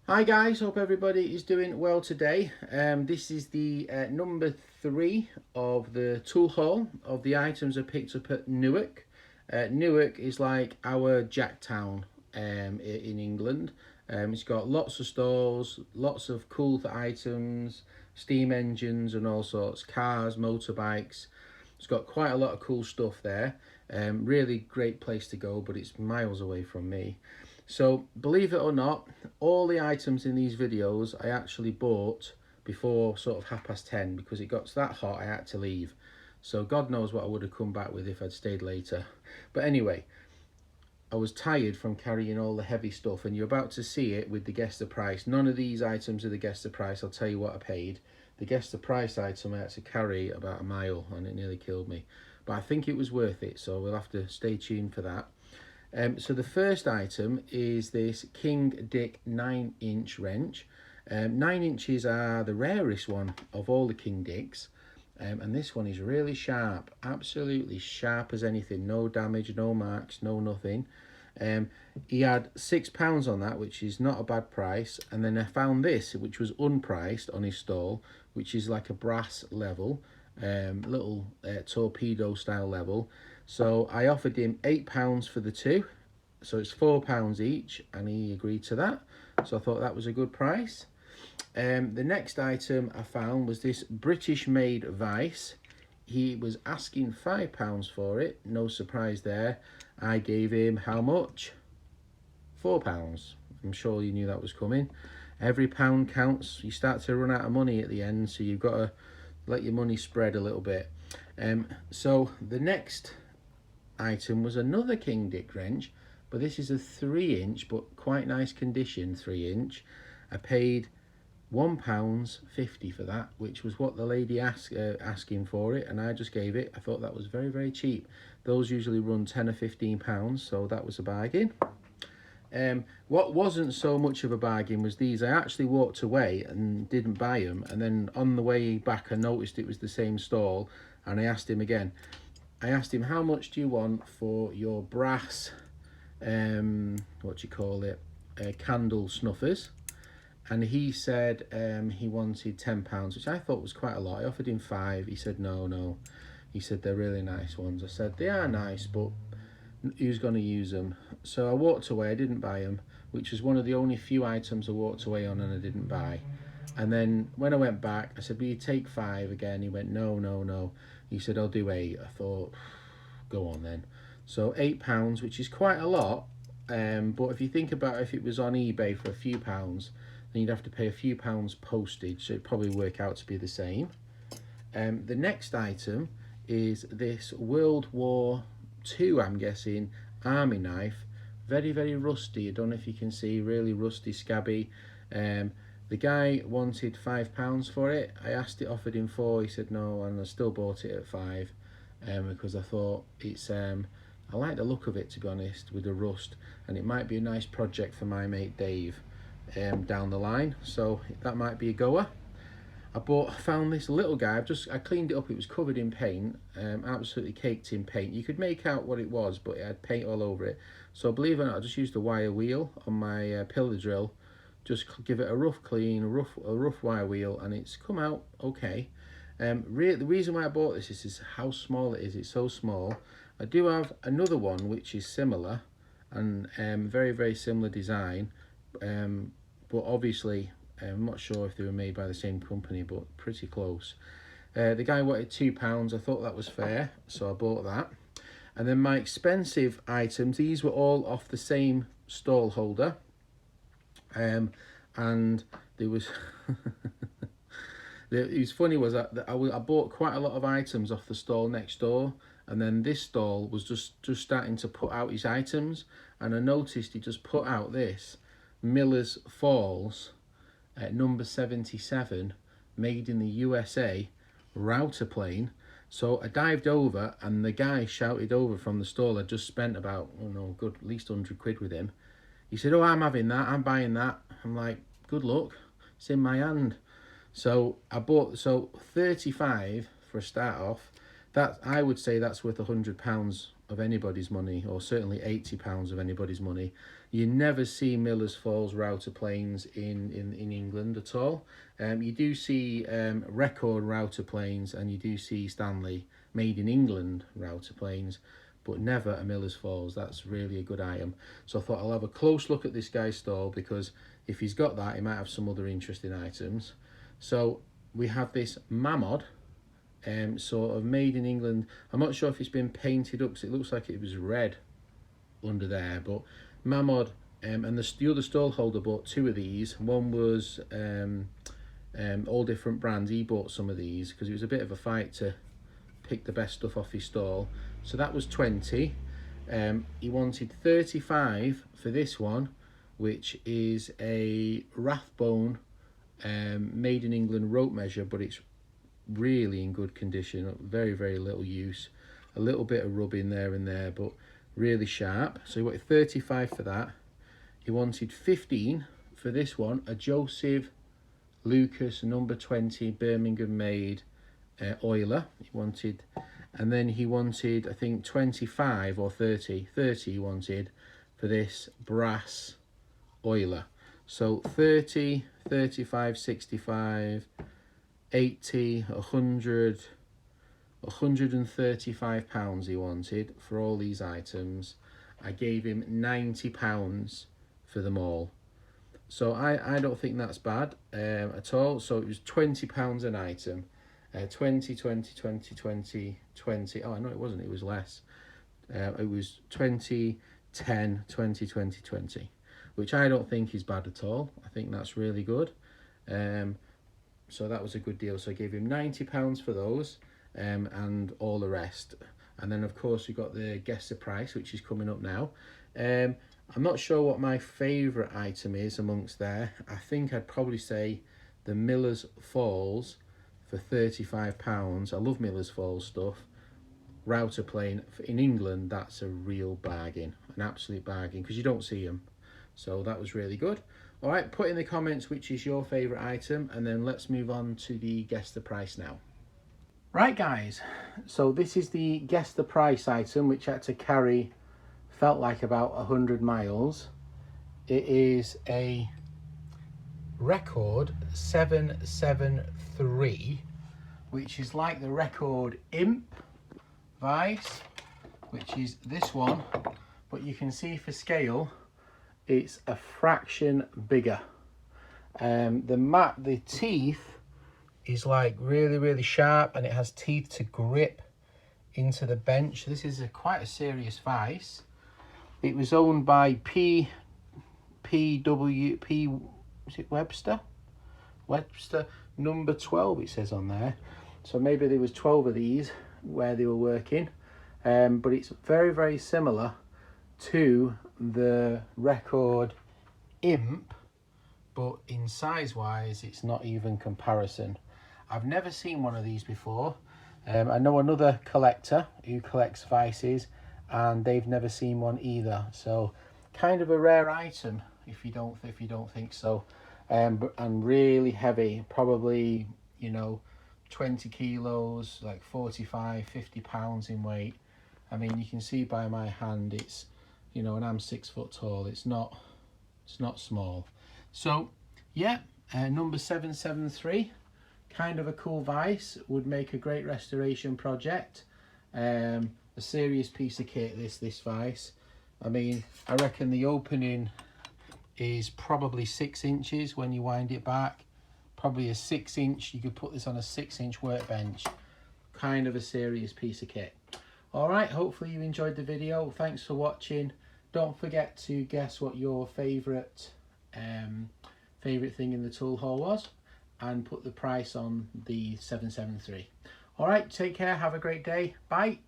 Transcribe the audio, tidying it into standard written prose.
Hi guys, hope everybody is doing well today. This is the number 3 of the tool haul of the items I picked up at Newark. Newark is like our Jacktown in England. It's got lots of stores, lots of cool items, steam engines and all sorts, cars, motorbikes. It's got quite a lot of cool stuff there. Really great place to go, but it's miles away from me. So believe it or not, all the items in these videos I actually bought before sort of 10:30 because it got that hot I had to leave. So God knows what I would have come back with if I'd stayed later. But anyway, I was tired from carrying all the heavy stuff, and you're about to see it with the guess the price. None of these items are the guess the price. I'll tell you what I paid. The guess the price item I had to carry about a mile and it nearly killed me. But I think it was worth it, so we'll have to stay tuned for that. So the first item is this King Dick 9-inch wrench. 9 inches are the rarest one of all the King Dicks. And this one is really sharp, absolutely sharp as anything. No damage, no marks, no nothing. He had £6 on that, which is not a bad price. And then I found this, which was unpriced on his stall, which is like a brass level, little torpedo style level. So I offered him £8 for the two, so it's £4 each, and he agreed to that. So I thought that was a good price. The next item I found was this British made vice. He was asking £5 for it, no surprise there. I gave him how much? £4. I'm sure you knew that was coming. Every pound counts. You start to run out of money at the end, so you've got to let your money spread a little bit. So the next item was another King Dick wrench, but this is a 3-inch, but quite nice condition 3-inch. I paid £1.50 for that, which was what the lady asking for it, and I just gave it. I thought that was very, very cheap. Those usually run £10 or £15, so that was a bargain. What wasn't so much of a bargain was these. I actually walked away and didn't buy them, and then on the way back I noticed it was the same stall, and I asked him again. I asked him, how much do you want for your brass, what do you call it, candle snuffers? And he said he wanted £10, which I thought was quite a lot. I offered him 5. He said no. He said they're really nice ones. I said they are nice, but who's going to use them? So I walked away. I didn't buy them, which was one of the only few items I walked away on and I didn't buy. And then when I went back, I said, will you take 5 again? He went, no. He said, I'll do 8. I thought, go on then. So £8, which is quite a lot. But if you think about if it was on eBay for a few pounds, then you'd have to pay a few pounds postage, so it'd probably work out to be the same. The next item is this World War II, I'm guessing, army knife. Very, very rusty. I don't know if you can see, really rusty, scabby. The guy wanted £5 for it. I offered him 4. He said no, and I still bought it at 5 because I thought it's. I like the look of it, to be honest, with the rust, and it might be a nice project for my mate Dave down the line. So that might be a goer. I found this little guy. I cleaned it up. It was covered in paint, absolutely caked in paint. You could make out what it was, but it had paint all over it. So believe it or not, I just used a wire wheel on my pillar drill. Just give it a rough clean, a rough wire wheel, and it's come out okay. The reason why I bought this is how small it is. It's so small. I do have another one which is similar, and very, very similar design, but obviously I'm not sure if they were made by the same company, but pretty close. The guy wanted £2. I thought that was fair, so I bought that. And then my expensive items, these were all off the same stall holder. And there was it was funny was that I bought quite a lot of items off the stall next door, and then this stall was just starting to put out his items, and I noticed he just put out this Miller's Falls number 77, made in the USA, router plane. So I dived over, and the guy shouted over from the stall. I just spent about, good at least 100 quid with him. He said, oh, I'm having that, I'm buying that. I'm like, good luck, it's in my hand. So I bought 35 for a start off. That, I would say that's worth £100 of anybody's money, or certainly £80 of anybody's money. You never see Miller's Falls router planes in England at all. You do see record router planes, and you do see Stanley made in England router planes, but never a Miller's Falls. That's really a good item. So I thought I'll have a close look at this guy's stall, because if he's got that, he might have some other interesting items. So we have this Mammoth, sort of made in England. I'm not sure if it's been painted up, because it looks like it was red under there, but Mammoth, and the other stall holder bought two of these. One was all different brands. He bought some of these because it was a bit of a fight to pick the best stuff off his stall. So that was 20. He wanted 35 for this one, which is a Rathbone made in England rope measure, but it's really in good condition. Very little use, a little bit of rubbing there and there, but really sharp. So he wanted 35 for that. He wanted 15 for this one, a Joseph Lucas number 20 Birmingham made oiler. He wanted, and then he wanted, I think, 25 or 30 he wanted for this brass oiler. So 30, 35, 65, 80, 100, £135 he wanted for all these items. I gave him £90 for them all. So I don't think that's bad at all. So it was £20 an item. 20, 20, 20, 20, 20. Oh, no, it wasn't. It was less. It was 20, 10, 20, 20, 20, which I don't think is bad at all. I think that's really good. So that was a good deal. So I gave him £90 for those, and all the rest. And then, of course, we got the guess the price, which is coming up now. I'm not sure what my favourite item is amongst there. I think I'd probably say the Miller's Falls for £35. I love Miller's Falls stuff. Router plane in England, that's a real bargain, an absolute bargain, because you don't see them. So that was really good. All right, put in the comments which is your favourite item, and then let's move on to the guess the price now. Right, guys, so this is the guess the price item, which had to carry, felt like about 100 miles. It is a record 773, which is like the record Imp Vice, which is this one, but you can see for scale it's a fraction bigger. The teeth is like really sharp, and it has teeth to grip into the bench. This is quite a serious vice. It was owned by P is it Webster number 12, it says on there. So maybe there was 12 of these where they were working, but it's very similar to the record Imp, but in size wise it's not even comparison. I've never seen one of these before. I know another collector who collects vices, and they've never seen one either. So kind of a rare item if you don't think so. And really heavy, probably, you know, 20 kilos, like 45, 50 pounds in weight. I mean, you can see by my hand, it's, you know, and I'm 6 foot tall. It's not small. So yeah, number 773, kind of a cool vice, would make a great restoration project. A serious piece of kit, this vice. I mean, I reckon the opening is probably 6 inches when you wind it back. Probably a 6 inch, you could put this on a 6 inch workbench. Kind of a serious piece of kit. All right, hopefully you enjoyed the video. Thanks for watching. Don't forget to guess what your favorite thing in the tool haul was, and put the price on the 773. All right, take care, have a great day, bye.